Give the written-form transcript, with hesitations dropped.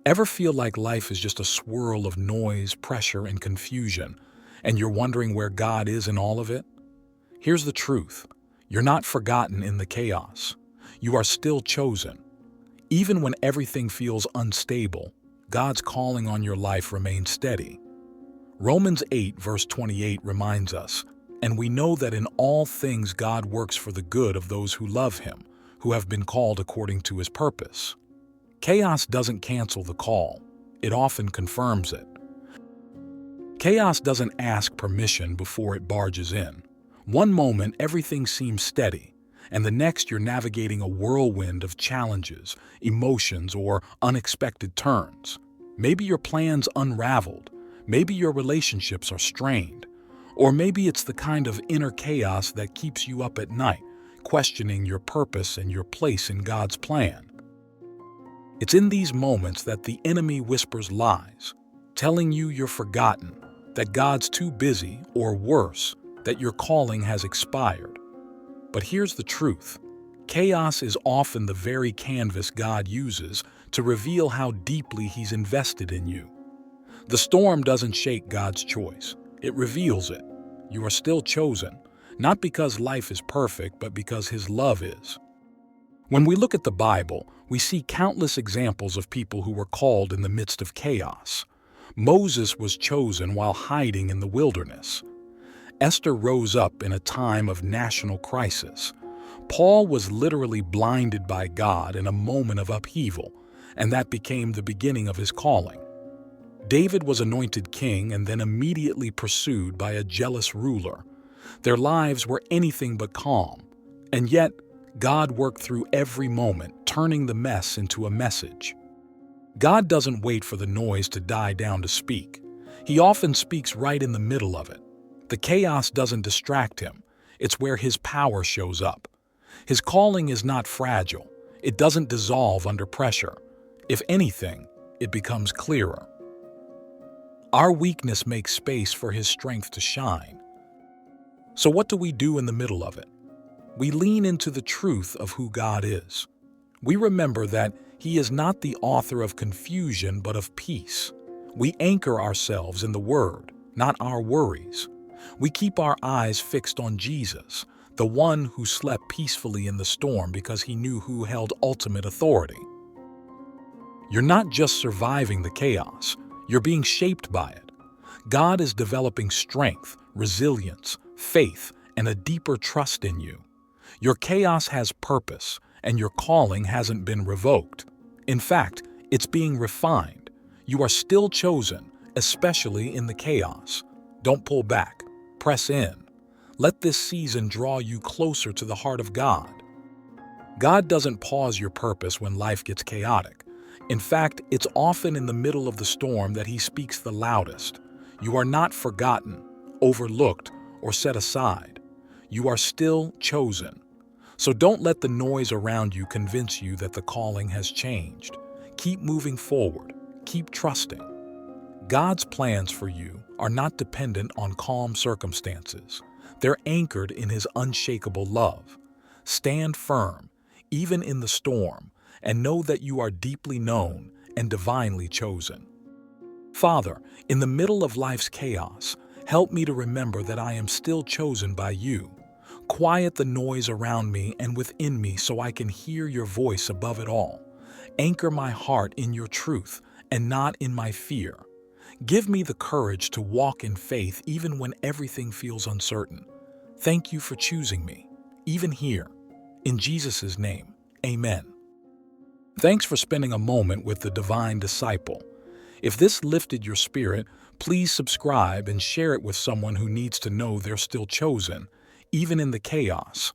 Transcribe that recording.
Ever feel like life is just a swirl of noise, pressure, and confusion, and you're wondering where God is in all of it? Here's the truth. You're not forgotten in the chaos. You are still chosen. Even when everything feels unstable, God's calling on your life remains steady. Romans 8 verse 28 reminds us, "And we know that in all things God works for the good of those who love Him, who have been called according to His purpose." Chaos doesn't cancel the call. It often confirms it. Chaos doesn't ask permission before it barges in. One moment, everything seems steady, and the next you're navigating a whirlwind of challenges, emotions, or unexpected turns. Maybe your plans unraveled, maybe your relationships are strained, or maybe it's the kind of inner chaos that keeps you up at night, questioning your purpose and your place in God's plan. It's in these moments that the enemy whispers lies, telling you you're forgotten, that God's too busy, or worse, that your calling has expired. But here's the truth. Chaos is often the very canvas God uses to reveal how deeply He's invested in you. The storm doesn't shake God's choice. It reveals it. You are still chosen, not because life is perfect, but because His love is. When we look at the Bible, we see countless examples of people who were called in the midst of chaos. Moses was chosen while hiding in the wilderness. Esther rose up in a time of national crisis. Paul was literally blinded by God in a moment of upheaval, and that became the beginning of his calling. David was anointed king and then immediately pursued by a jealous ruler. Their lives were anything but calm, and yet God worked through every moment, turning the mess into a message. God doesn't wait for the noise to die down to speak. He often speaks right in the middle of it. The chaos doesn't distract Him. It's where His power shows up. His calling is not fragile. It doesn't dissolve under pressure. If anything, it becomes clearer. Our weakness makes space for His strength to shine. So what do we do in the middle of it? We lean into the truth of who God is. We remember that He is not the author of confusion, but of peace. We anchor ourselves in the Word, not our worries. We keep our eyes fixed on Jesus, the one who slept peacefully in the storm because He knew who held ultimate authority. You're not just surviving the chaos, you're being shaped by it. God is developing strength, resilience, faith, and a deeper trust in you. Your chaos has purpose, and your calling hasn't been revoked. In fact, it's being refined. You are still chosen, especially in the chaos. Don't pull back. Press in. Let this season draw you closer to the heart of God. God doesn't pause your purpose when life gets chaotic. In fact, it's often in the middle of the storm that He speaks the loudest. You are not forgotten, overlooked, or set aside. You are still chosen. So don't let the noise around you convince you that the calling has changed. Keep moving forward. Keep trusting. God's plans for you are not dependent on calm circumstances. They're anchored in His unshakable love. Stand firm, even in the storm, and know that you are deeply known and divinely chosen. Father, in the middle of life's chaos, help me to remember that I am still chosen by You. Quiet the noise around me and within me so I can hear Your voice above it all. Anchor my heart in Your truth and not in my fear. Give me the courage to walk in faith even when everything feels uncertain. Thank You for choosing me, even here. In Jesus' name, amen. Thanks for spending a moment with the Divine Disciple. If this lifted your spirit, please subscribe and share it with someone who needs to know they're still chosen, even in the chaos.